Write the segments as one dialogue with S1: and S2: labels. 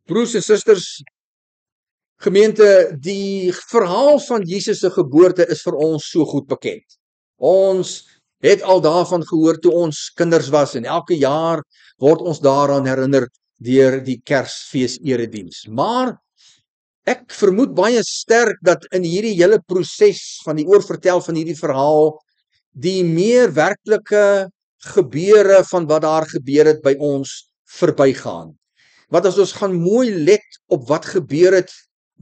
S1: Broers en susters, gemeente, die verhaal van Jesus se geboorte is vir ons so goed bekend. Ons het al daarvan gehoor toe ons kinders was en elke jaar word ons daaraan herinner deur die Kersfees erediens. Maar ek vermoed baie sterk dat in hierdie hele proses van die oorvertel van hierdie verhaal die meer werklike gebeure van wat daar gebeur het by ons verbygaan. Want as ons gaan mooi let op wat gebeur het,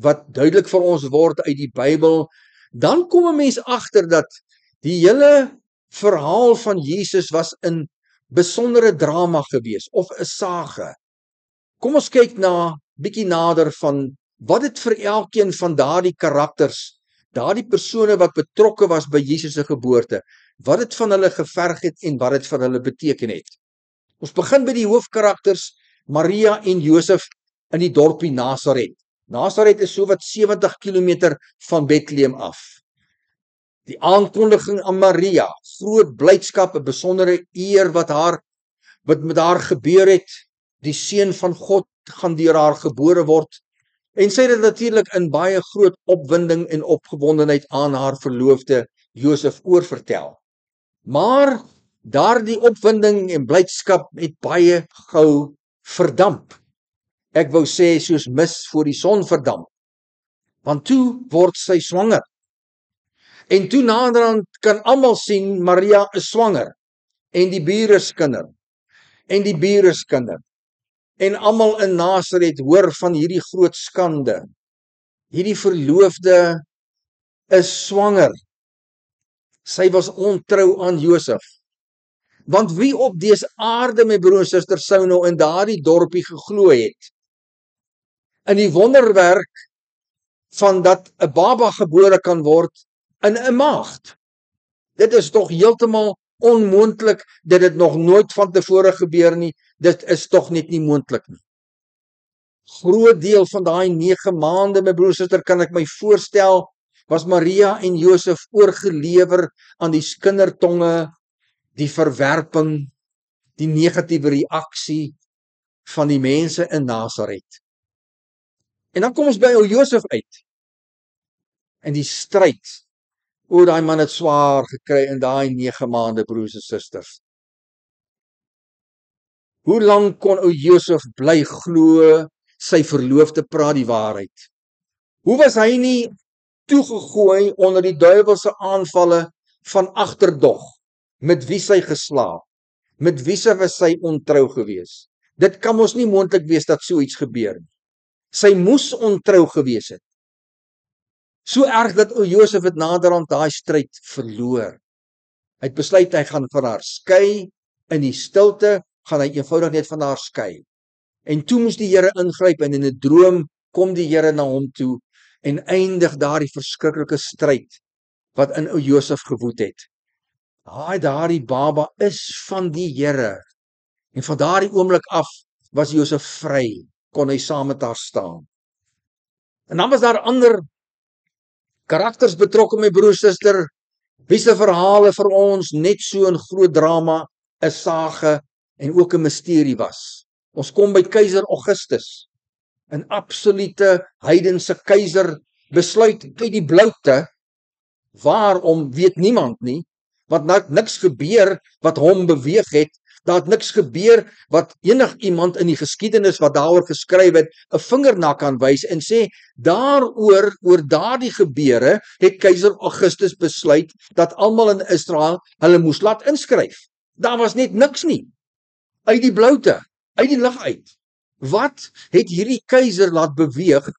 S1: wat duidelik vir ons word uit die Bybel, dan kom 'n mens agter dat die hele verhaal van Jesus was 'n besondere drama gewees, of 'n sage. Kom ons kyk bietjie nader van wat dit vir elkeen van daardie karakters, daardie persone wat betrokke was by Jesus se geboorte, wat dit van hulle geverg het en wat dit vir hulle beteken het. Ons begin by die hoofkarakters, Maria en Josef in die dorpie Nasaret. Nasaret is so wat 70 km van Bethlehem af. Die aankondiging aan Maria, groot blydskap, 'n besondere eer wat met haar gebeur het. Die seun van God gaan deur haar gebore word. En sy het dit natuurlik in baie groot opwinding en opgewondenheid aan haar verloofde Josef oorvertel. Maar daardie opwinding en blydskap het baie gou verdamp. Ek wou sê soos mis voor die son verdamp. Want toe word sy swanger. En toe naderhand kan almal sien Maria is swanger. En die bure se kinder. En die bure se kinder. En almal in Nasaret hoor van hierdie groot skande. Hierdie verloofde is swanger. Sy was ontrou aan Josef. Want wie op dese aarde, my broers en susters, sou nou in daardie dorpie geglo het in die wonderwerk van dat 'n baba gebore kan word in 'n maagd? Dit is tog heeltemal onmoontlik, dat dit nog nooit van tevore gebeur nie. Dit is tog net nie moontlik nie. Groot deel van daai 9 maande, my broers en susters, kan ek my voorstel, was Maria en Josef oorgelewer aan die kindertonge, die verwerping, die negatiewe reaksie van die mense in Nasaret. En dan kom ons by ou Josef uit. En die stryd, daai man het swaar gekry in daai 9 maande, broers en susters. Hoe lank kon ou Josef bly glo sy verloofde praat die waarheid? Hoe was hy nie toegegooi onder die duiwelse aanvalle van agterdog? Met wie sy geslaap? Met wie was sy ontrou gewees? Dit kan mos nie moontlik wees dat so iets gebeur nie. Sy moes ontrou gewees het. So erg dat ou Josef het naderhand daai stryd verloor. Hy het besluit hy gaan van haar skei, in die stilte gaan hy eenvoudig net van haar skei. En toe moes die Here ingryp en in 'n droom kom die Here na hom toe en eindig daardie verskriklike stryd wat in ou Josef gewoed het. Daardie baba is van die Here. En van daardie oomblik af was Josef vry, kon hy saam met haar staan. En dan was daar ander karakters betrokke, my broers en suster, wie se verhale vir ons net so 'n groot drama, 'n sage en ook 'n misterie was. Ons kom by keiser Augustus, 'n absolute heidense keiser, besluit uit die bloute, waarom weet niemand nie, want niks gebeur wat hom beweeg het. Daar het niks gebeur wat enigiemand in die geskiedenis wat daaroor geskryf het 'n vinger na kan wys en sê oor daardie gebeure het keiser Augustus besluit dat almal in Israel hulle moes laat inskryf. Daar was net niks nie. Uit die bloute, uit die lug uit. Wat het hierdie keiser laat beweeg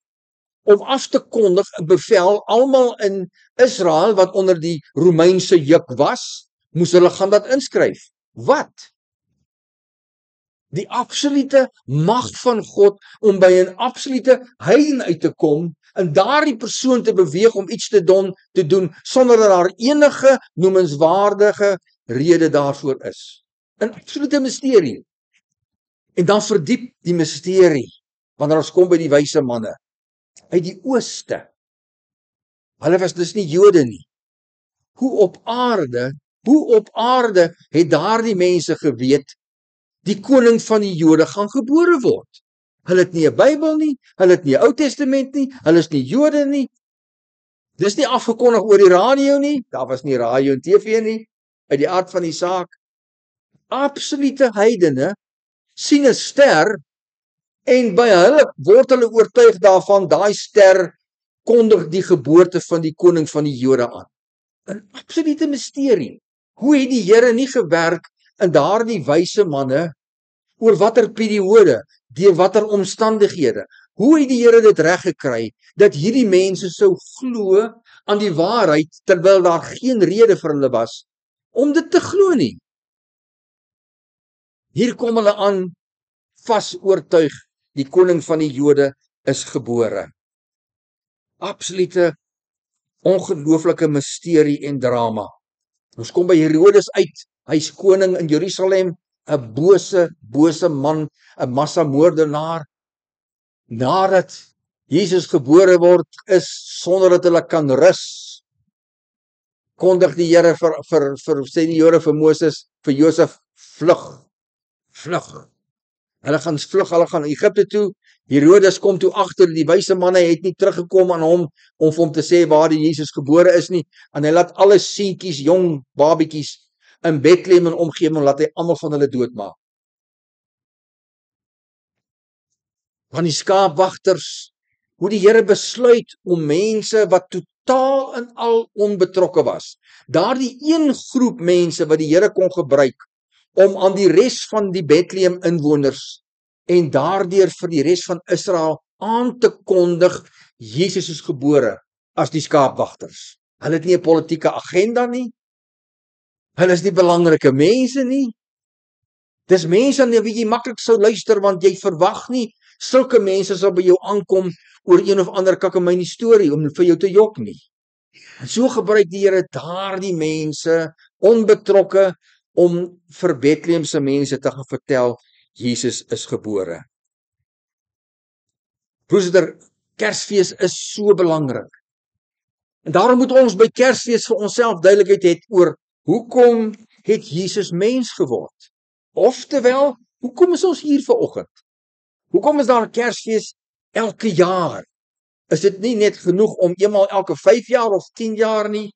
S1: om af te kondig 'n bevel, almal in Israel wat onder die Romeinse juk was, moes hulle gaan laat inskryf? Wat? Die absolute mag van God om by 'n absolute heiden uit te kom en daardie persoon te beweeg om iets te doen sonder dat daar enige noemenswaardige rede daarvoor is. 'n Absolute misterie. En dan verdiep die misterie wanneer ons kom by die wyse manne uit die ooste. Hulle was dus nie Jode nie. Hoe op aarde het daardie mense geweet die koning van die Jode gaan gebore word? Hulle het nie 'n Bybel nie, hulle het nie 'n Ou Testament nie, hulle is nie Jode nie. Dis nie afgekondig oor die radio nie, daar was nie radio en TV nie, uit die aard van die saak. Absolute heidene sien 'n ster en by hulle word hulle oortuig daarvan, daai ster kondig die geboorte van die koning van die Jode aan. 'n Absolute misterie. Hoe het die Here nie gewerk in daardie wyse manne oor watter periode, deur watter omstandighede? Hoe het die Here dit reg gekry dat hierdie mense sou glo aan die waarheid terwyl daar geen rede vir hulle was om dit te glo nie? Hier kom hulle aan vas oortuig, die koning van die Jode is gebore. Absolute ongelooflike misterie en drama. Ons kom by Herodes uit, hy's koning in Jerusalem, 'n bose man, 'n massamoordenaar. Nadat Jesus gebore word is, sonder dat hulle kan rus, kondig die Here sê die Jode vir Moses, vir Josef, vlug. Hulle gaan vlug, hulle gaan Egipte toe. Herodes kom toe agter, die wyse manne het nie teruggekom aan hom om vir hom te sê waar die Jesus gebore is nie, en hy laat alle seentjies, jong babietjies in Bethlehem en omgewing, laat hy almal van hulle doodmaak. Van die skaapwagters, hoe die Here besluit om mense wat totaal en al onbetrokke was, daardie een groep mense wat die Here kon gebruik om aan die res van die Bethlehem inwoners en daardeur vir die res van Israel aan te kondig, Jesus is gebore, as die skaapwagters. Hulle het nie 'n politieke agenda nie. Hulle is nie belangrike mense nie. Dis mense aan wie jy maklik sou luister, want jy verwag nie sulke mense sal by jou aankom oor een of ander kakemynie storie om vir jou te jok nie. En so gebruik die Here daardie mense, onbetrokke, om vir Bethlehemse mense te gaan vertel, Jesus is gebore. Broeder, Kersfees is so belangrik. En daarom moet ons by Kersfees vir onsself duidelikheid hê oor hoekom het Jesus mens geword? Oftewel, hoekom is ons hier vanoggend? Hoekom is daar 'n Kersfees elke jaar? Is dit nie net genoeg om eenmaal elke 5 jaar of 10 jaar nie?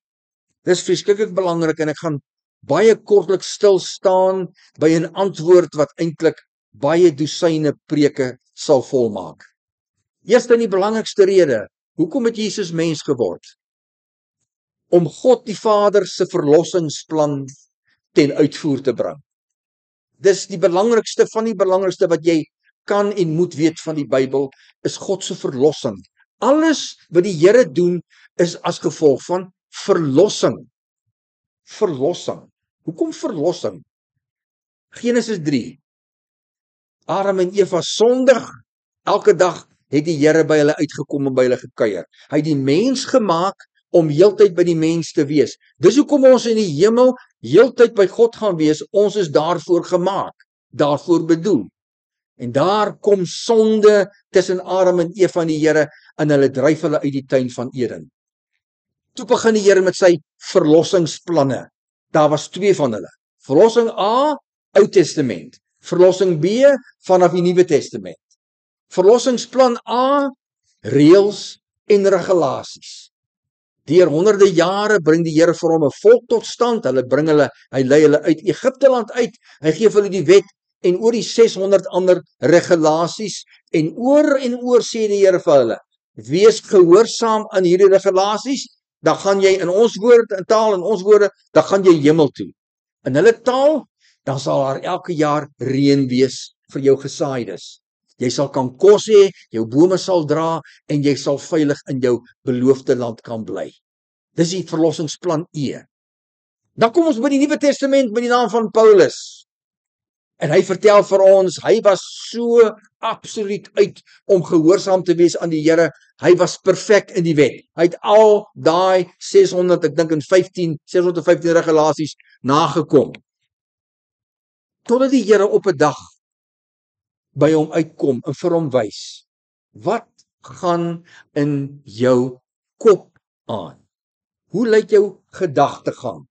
S1: Dis verskriklik belangrik en ek gaan baie kortlik stil staan by 'n antwoord wat eintlik baie dosyne preke sal volmaak. Eerste en die belangrikste rede, hoekom het Jesus mens geword? Om God die Vader se verlossingsplan ten uitvoer te bring. Dis die belangrikste van die belangrikste wat jy kan en moet weet van die Bybel, is God se verlossing. Alles wat die Here doen is as gevolg van verlossing. Verlossing. Hoekom verlossing? Genesis 3. Adam en Eva sondig. Elke dag het die Here by hulle uitgekom en by hulle gekuier. Hy het die mens gemaak om heeltyd by die mens te wees. Dis hoekom ons in die hemel heeltyd by God gaan wees. Ons is daarvoor gemaak, daarvoor bedoel. En daar kom sonde tussen Adam en Eva en die Here en hulle dryf hulle uit die tuin van Eden. Toe begin die Here met sy verlossingsplanne. Daar was 2 van hulle. Verlossing A, Ou Testament. Verlossing B, vanaf die Nuwe Testament. Verlossingsplan A, reëls en regulasies. Deur honderde jare bring die Here vir hom 'n volk tot stand. Hy lei hulle uit Egipteland uit. Hy gee vir hulle die wet en oor die 600 ander regulasies en oor sê die Here vir hulle: wees gehoorsaam aan hierdie regulasies, dan gaan jy in ons woord, in taal en ons woorde, dan gaan jy hemel toe. In hulle taal, dan sal daar elke jaar reën wees vir jou gesaaides. Jy sal kan kos hê, jou bome sal dra en jy sal veilig in jou beloofde land kan bly. Dis die verlossingsplan E. Dan kom ons by die Nuwe Testament met die naam van Paulus. En hy vertel vir ons, hy was so absoluut uit om gehoorsaam te wees aan die Here. Hy was perfek in die wet. Hy het al daai 615 regulasies nagekom. Totdat die Here op 'n dag by hom uitkom en vir hom wys, wat gaan in jou kop aan? Hoe lyk jou gedagtegang?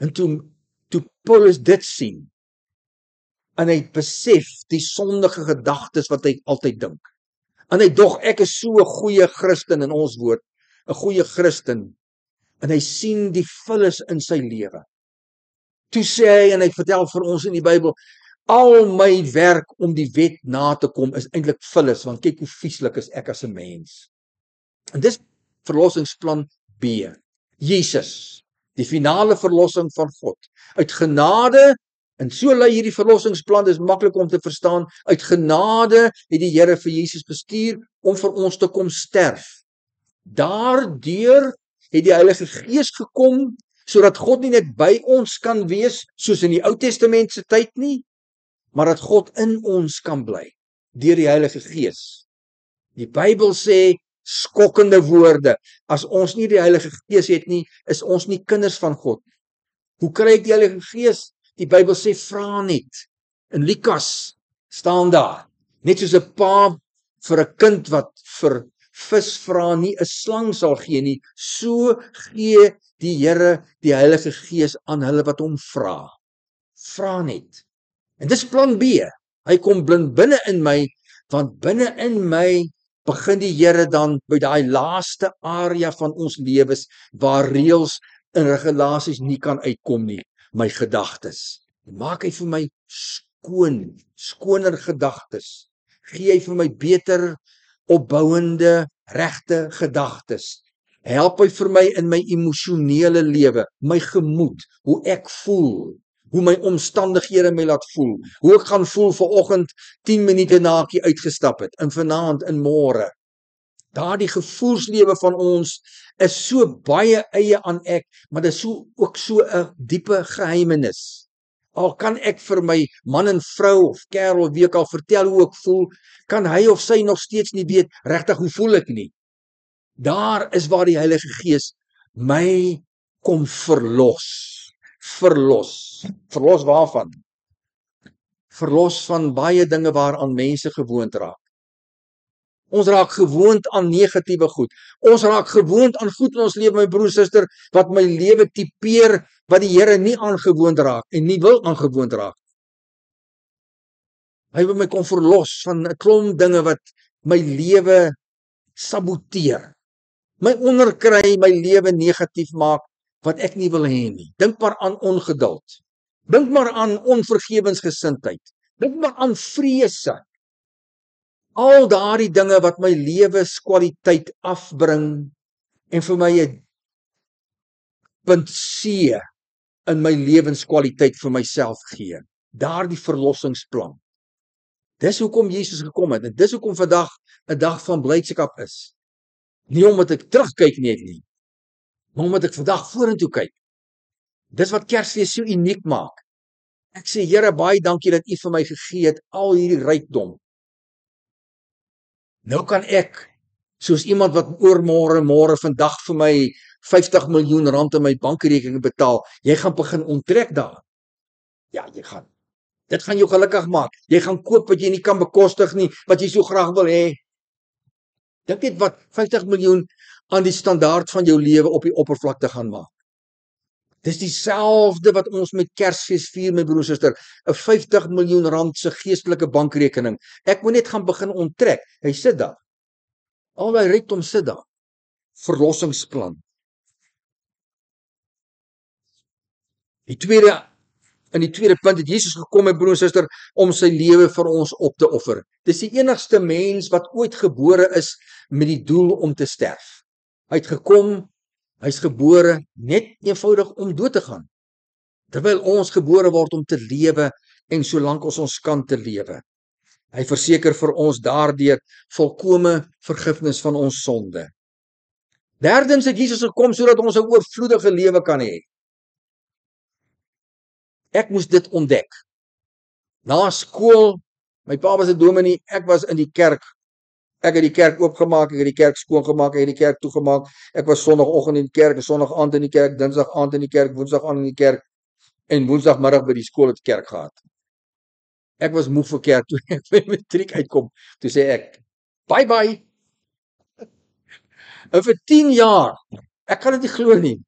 S1: En toe Paulus dit sien, en hy besef die sondige gedagtes wat hy altyd dink. En hy dog, ek is so 'n goeie Christen in ons woord, 'n goeie Christen, en hy sien die vullis in sy lewe. Toe sê hy, en hy vertel vir ons in die Bybel, al my werk om die wet na te kom is eintlik vullis, want kyk hoe vieslik is ek as 'n mens. En dis verlossingsplan B. Jesus, die finale verlossing van God. Uit genade, en so lei hierdie verlossingsplan, dis maklik om te verstaan, uit genade het die Here vir Jesus gestuur om vir ons te kom sterf. Daardeur het die Heilige Gees gekom, sodat God nie net by ons kan wees, soos in die Ou Testament se tyd nie, maar dat God in ons kan bly, deur die Heilige Gees. Die Bybel sê, skokkende woorde, as ons nie die Heilige Gees het nie, is ons nie kinders van God. Hoe kry ek die Heilige Gees? Die Bybel sê, vra net. In Lukas staan daar, net soos 'n pa vir 'n kind wat vir vis vra nie 'n slang sal gee nie, so gee die Here die Heilige Gees aan hulle wat hom vra. Vra net. En dis plan B. Hy kom blind binne in my, want binne in my begin die Here dan by daai laaste area van ons lewens waar reëls en regulasies nie kan uitkom nie, my gedagtes. Maak hy vir my skoner gedagtes. Gee hy vir my beter, opbouende, regte gedagtes. Help hy vir my in my emosionele lewe, my gemoed, hoe ek voel, hoe my omstandighede my laat voel, hoe ek gaan voel vanoggend 10 minute na ek uitgestap het, en vanaand en môre. Daardie gevoelslewe van ons is so baie eie aan ek, maar dit is ook so 'n diepe geheimenis. Al kan ek vir my man en vrou of kerel of wie ek al vertel hoe ek voel, kan hy of sy nog steeds nie weet regtig hoe voel ek nie. Daar is waar die Heilige Gees my kom verlos. Verlos waarvan? Verlos van baie dinge waaraan mense gewoond raak. Ons raak gewoond aan negatiewe goed. Ons raak gewoond aan goed in ons lewe, my broer, suster, wat my lewe tipeer, wat die Here nie aangewoond raak en nie wil aangewoond raak. Hy wil my kom verlos van 'n klomp dinge wat my lewe saboteer. My onderkry, my lewe negatief maak, wat ek nie wil hê nie. Dink maar aan ongeduld. Dink maar aan onvergewensgesindheid. Dink maar aan vrese. Al daardie dinge wat my lewenskwaliteit afbring en vir my 'n punt C in my lewenskwaliteit vir myself gee. Daardie verlossingsplan. Dis hoekom Jesus gekom het en dis hoekom vandag 'n dag van blydskap is. Nie omdat ek terugkyk nie, maar omdat ek vandag vorentoe kyk. Dis wat Kersfees so uniek maak. Ek sê, Here, baie dankie dat U vir my gegee het al hierdie rykdom. Nou kan ek, soos iemand wat môre vandag vir my 50 miljoen rand in my bankrekening betaal, jy gaan begin onttrek daar. Ja, jy gaan. Dit gaan jou gelukkig maak. Jy gaan koop wat jy nie kan bekostig nie, wat jy so graag wil hê. Dink net wat 50 miljoen aan die standaard van jou lewe op die oppervlakte gaan maak. Dis dieselfde wat ons met Kersfees vier, my broer en suster, 'n 50 miljoen rand se geestelike bankrekening. Ek moet net gaan begin onttrek. Hy sit daar. Al daai rykdom sit daar. Verlossingsplan. In die tweede punt het Jesus gekom, my broer en suster, om sy lewe vir ons op te offer. Dis die enigste mens wat ooit gebore is met die doel om te sterf. Hy het gekom, hy's gebore net eenvoudig om dood te gaan. Terwyl ons gebore word om te lewe en solank ons kan te lewe. Hy verseker vir ons daardeur volkome vergifnis van ons sonde. Derdens het Jesus gekom sodat ons 'n oorvloedige lewe kan hê. Ek moes dit ontdek. Na skool, my pa was 'n dominee, ek was in die kerk. Ek het die kerk oopgemaak, ek het die kerk skoongemaak, ek het die kerk toegemaak. Ek was sonnagoggend in die kerk, sonnaand aand in die kerk, dinsdag aand in die kerk, woensdag aand in die kerk en woensdagmiddag by die skool het kerk gehad. Ek was moeg vir kerk toe ek by matriek uitkom. Toe sê ek, bye bye. En vir 10 jaar, ek kan dit nie glo nie.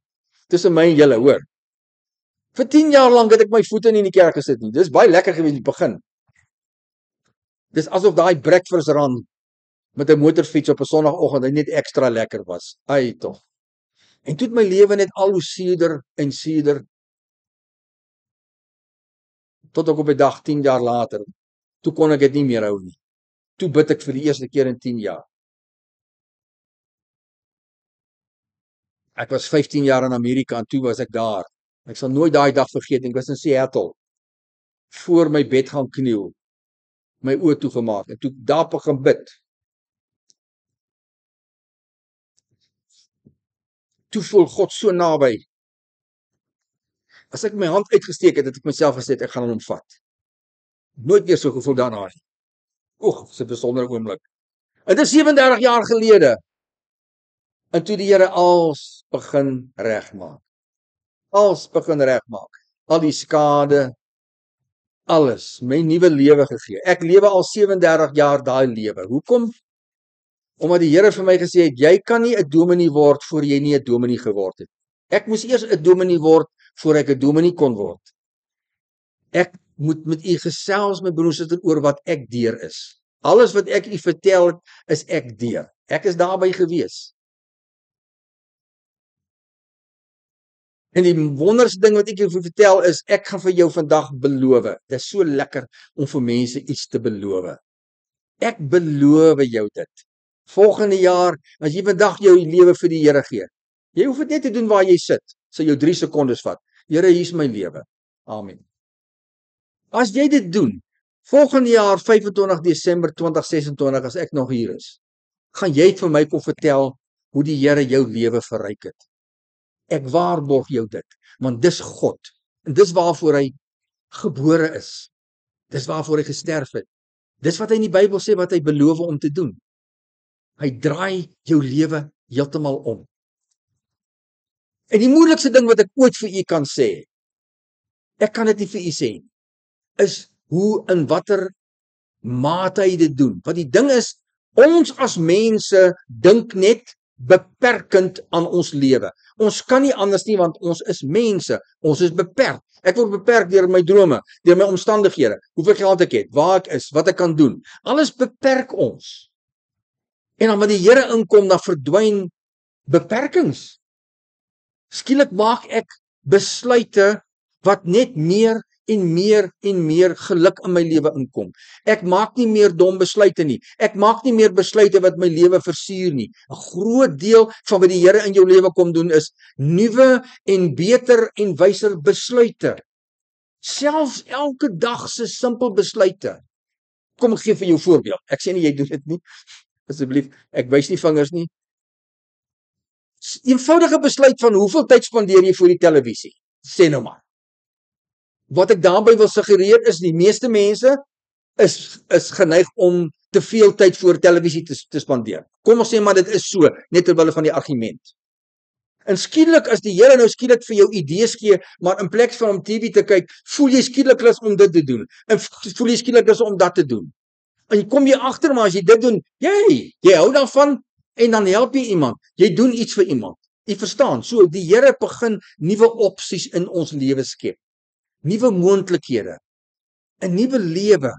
S1: Tussen my en julle, hoor. Vir 10 jaar lank het ek my voete nie in die kerk gesit nie. Dis baie lekker gewees in die begin. Dis asof daai breakfast run met 'n motorfiets op 'n Sondagoggend net ekstra lekker was. Ai tog. En toe het my lewe net al hoe suurder en suurder tot ek op 'n dag 10 jaar later, toe kon ek dit nie meer hou nie. Toe bid ek vir die eerste keer in 10 jaar. Ek was 15 jaar in Amerika en toe was ek daar. Ek sal nooit daai dag vergeet nie. Ek was in Seattle. Voor my bed gaan kniel. My oë toegemaak en toe daar begin bid. Toe voel God so naby. As ek my hand uitgesteek het, het ek myself gesê ek gaan hom vat. Nooit weer so gevoel daarna nie. Oeg, dis 'n besondere oomblik. Dit is 37 jaar gelede. En toe die Here alles begin regmaak. Alles begin regmaak. Al die skade, alles, my nuwe lewe gegee. Ek lewe al 37 jaar daai lewe. Hoekom? Omdat die Here vir my gesê het, jy kan nie 'n dominee word voor jy nie 'n dominee geword het. Ek moes eers 'n dominee word voor ek 'n dominee kon word. Ek moet met u gesels, my broers en susters, oor wat ek deur is. Alles wat ek u vertel het, is ek deur. Ek is daarby gewees. En die wonderste ding wat ek jou vertel is, ek gaan vir jou vandag beloof. Dit is so lekker om vir mense iets te beloof. Ek beloof jou dit. Volgende jaar, as jy vandag jou lewe vir die Here gee, jy hoef dit net te doen waar jy sit, sal jou 3 sekondes vat. Here, hier is my lewe. Amen. As jy dit doen, volgende jaar 25 Desember 2026, as ek nog hier is, gaan jy vir my kom vertel hoe die Here jou lewe verryk het. Ek waarborg jou dit, want dis God, en dis waarvoor hy gebore is. Dis waarvoor hy gesterf het. Dis wat hy in die Bybel sê wat hy beloof om te doen. Hy draai jou lewe heeltemal om. En die moeilikste ding wat ek ooit vir u kan sê, ek kan dit nie vir u sê nie, is hoe in watter mate hy dit doen. Want die ding is, ons as mense dink net beperkend aan ons lewe. Ons kan nie anders nie, want ons is mense. Ons is beperk. Ek word beperk deur my drome, deur my omstandighede, hoeveel geld ek het, waar ek is, wat ek kan doen. Alles beperk ons. En dan wanneer die Here inkom, dan verdwyn beperkings. Skielik maak ek besluite wat net meer en meer geluk in my lewe inkom. Ek maak nie meer dom besluite nie. Ek maak nie meer besluite wat my lewe versuur nie. 'n Groot deel van wat die Here in jou lewe kom doen is nuwe en beter en wyser besluite. Selfs elke dag se simpel besluite. Kom ek gee vir jou voorbeeld. Ek sê nie jy doen dit nie. Asseblief, ek wys nie vingers nie. Eenvoudige besluit van hoeveel tyd spandeer jy voor die televisie? Sê nou maar. Wat ek daarby wil suggereer is die meeste mense is geneig om te veel tyd voor televisie te spandeer. Kom ons sê maar dit is so, net terwyl van die argument. En skielik as die Here nou skielik vir jou idees gee, maar in plek van om TV te kyk, voel jy skielik lus om dit te doen. En voel jy skielik lus om dat te doen. En kom jy agter, maar as jy dit doen, jy hou daarvan en dan help jy iemand. Jy doen iets vir iemand. Jy verstaan, so die Here begin nuwe opsies in ons lewe skep. Nuwe moontlikhede, 'n nuwe lewe.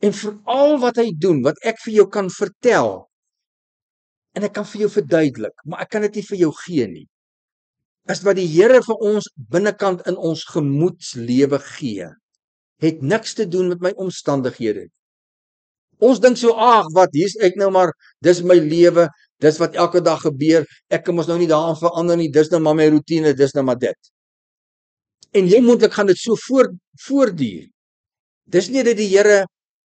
S1: En veral wat hy doen, wat ek vir jou kan vertel, en ek kan vir jou verduidelik, maar ek kan dit nie vir jou gee nie, is wat die Here vir ons binnekant in ons gemoedslewe gee, het niks te doen met my omstandighede. Ons dink so, wat, hier's ek nou maar, dis my lewe, dis wat elke dag gebeur, ek kan mos nou nie daaraan verander nie, dis nou maar my routine, dis nou maar dit. En jy moontlik gaan dit so voortduur. Dis nie dat die Here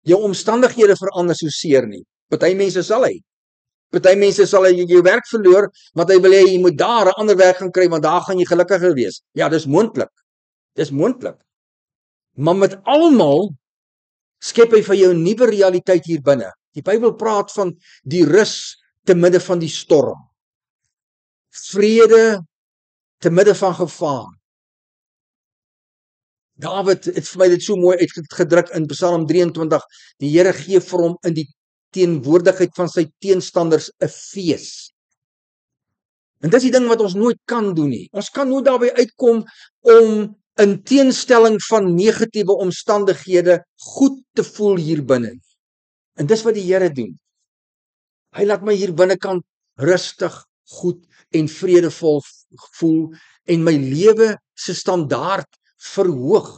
S1: jou omstandighede verander so seer nie. Party mense sal hy. Party mense sal hy jou werk verloor, want hy wil hê jy moet daar 'n ander werk gaan kry, want daar gaan jy gelukkiger wees. Ja, dis moontlik. Dis moontlik. Maar met almal skep hy vir jou 'n nuwe realiteit hier binne. Die Bybel praat van die rus te midde van die storm. Vrede te midde van gevaar. Dawid het vir my dit so mooi uitgedruk in Psalm 23. Die Here gee vir hom in die teenwoordigheid van sy teenstanders 'n fees. En dis die ding wat ons nooit kan doen nie. Ons kan nooit daarby uitkom om in teenstelling van negatiewe omstandighede goed te voel hier binne. En dis wat die Here doen. Hy laat my hier binnekant rustig, goed en vredevol voel en my lewe se standaard verhoog.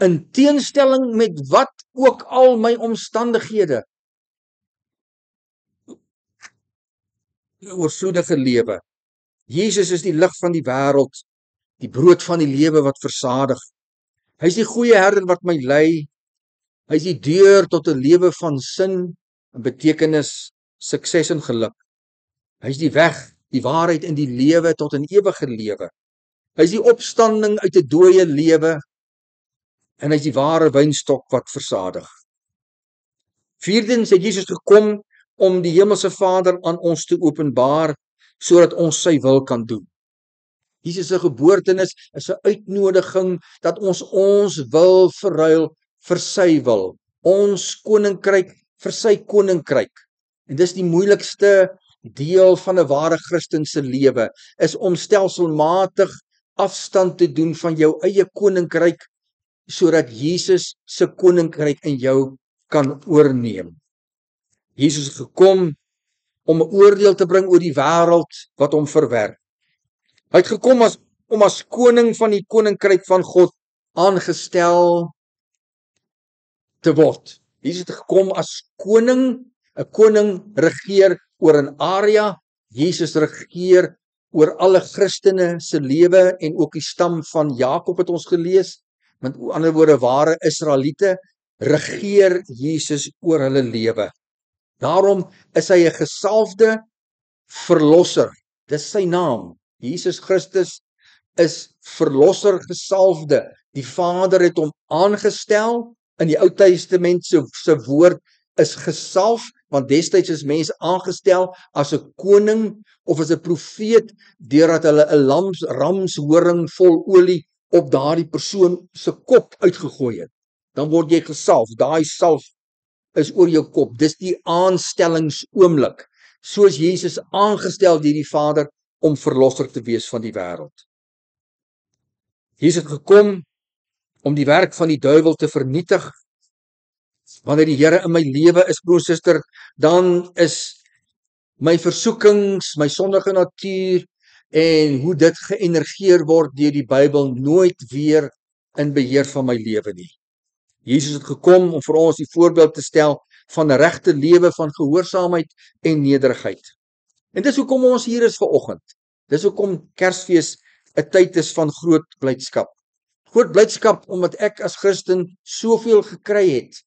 S1: In teenstelling met wat ook al my omstandighede. Oorvloedige lewe. Jesus is die lig van die wêreld, die brood van die lewe wat versadig. Hy is die goeie herder wat my lei. Hy is die deur tot 'n lewe van sin en betekenis, sukses en geluk. Hy is die weg, die waarheid en die lewe tot 'n ewige lewe. Hy is die opstanding uit 'n dooie lewe en hy is die ware wynstok wat versadig. Vierdens het Jesus gekom om die Hemelse Vader aan ons te openbaar sodat ons sy wil kan doen. Jesus se geboortenis is 'n uitnodiging dat ons wil verruil vir sy wil. Ons koninkryk vir sy koninkryk. En dis die moeilikste deel van 'n ware Christen se lewe, is om stelselmatig afstand te doen van jou eie koninkryk sodat Jesus se koninkryk in jou kan oorneem. Jesus het gekom om 'n oordeel te bring oor die wêreld wat hom verwerp. Hy het gekom om as koning van die koninkryk van God aangestel te word. Jesus het gekom as koning. 'n Koning regeer oor 'n area. Jesus regeer oor alle Christene se lewe en ook die stam van Jakob het ons gelees. Met ander woorde, ware Israeliete regeer Jesus oor hulle lewe. Daarom is hy 'n gesalfde verlosser. Dis sy naam. Jesus Christus is verlosser, gesalfde. Die Vader het hom aangestel. In die Ou Testament se woord is gesalf, want destyds is mense aangestel as 'n koning of as 'n profeet deurdat hulle 'n ramshoring vol olie op daardie persoon se kop uitgegooi het. Dan word jy gesalf. Daai salf is oor jou kop. Dis die aanstellingsoomblik. Soos Jesus aangestel deur die Vader om verlosser te wees van die wêreld. Jesus het gekom om die werk van die duiwel te vernietig. Wanneer die Here in my lewe is, broer, suster, dan is my versoekings, my sondige natuur en hoe dit geënergeer word deur die Bybel nooit weer in beheer van my lewe nie. Jesus het gekom om vir ons die voorbeeld te stel van 'n regte lewe van gehoorsaamheid en nederigheid. En dis hoekom ons hier is vanoggend. Dis hoekom Kersfees 'n tyd is van groot blydskap. Groot blydskap omdat ek as Christen soveel gekry het.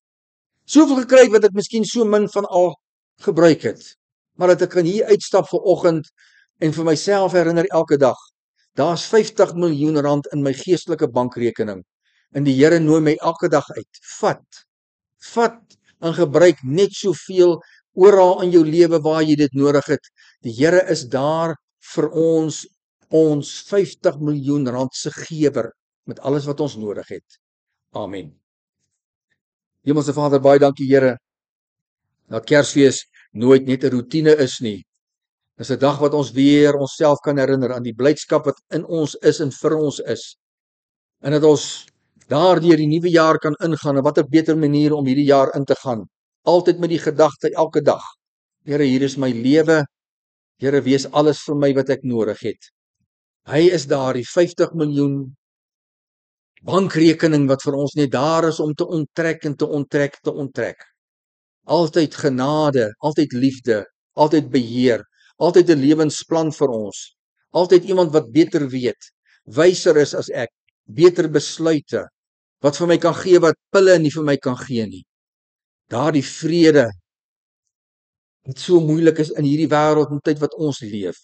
S1: Soveel gekry wat ek miskien so min van al gebruik het. Maar dat ek kan hier uitstap vanoggend en vir myself herinner elke dag, daar's 50 miljoen rand in my geestelike bankrekening. En die Here nooi my elke dag uit. Vat en gebruik net soveel oral in jou lewe waar jy dit nodig het. Die Here is daar vir ons 50 miljoen rand se gewer met alles wat ons nodig het. Amen. Hemelse Vader, baie dankie Here, dat Kersfees nooit net 'n roetine is nie. Dis 'n dag wat ons weer onsself kan herinner aan die blydskap wat in ons is en vir ons is. En dat ons daardeur die nuwe jaar kan ingaan. En wat 'n beter manier om hierdie jaar in te gaan. Altyd met die gedagte elke dag. Here, hier is my lewe. Here, wees alles vir my wat ek nodig het. Hy is daar, die 50 miljoen bankrekening wat vir ons net daar is om te onttrek en te onttrek. Altyd genade, altyd liefde, altyd beheer, altyd 'n lewensplan vir ons. Altyd iemand wat beter weet, wyser is as ek, beter besluite, wat vir my kan gee wat pille nie vir my kan gee nie. Daardie vrede wat so moeilik is in hierdie wêreld en tyd wat ons leef.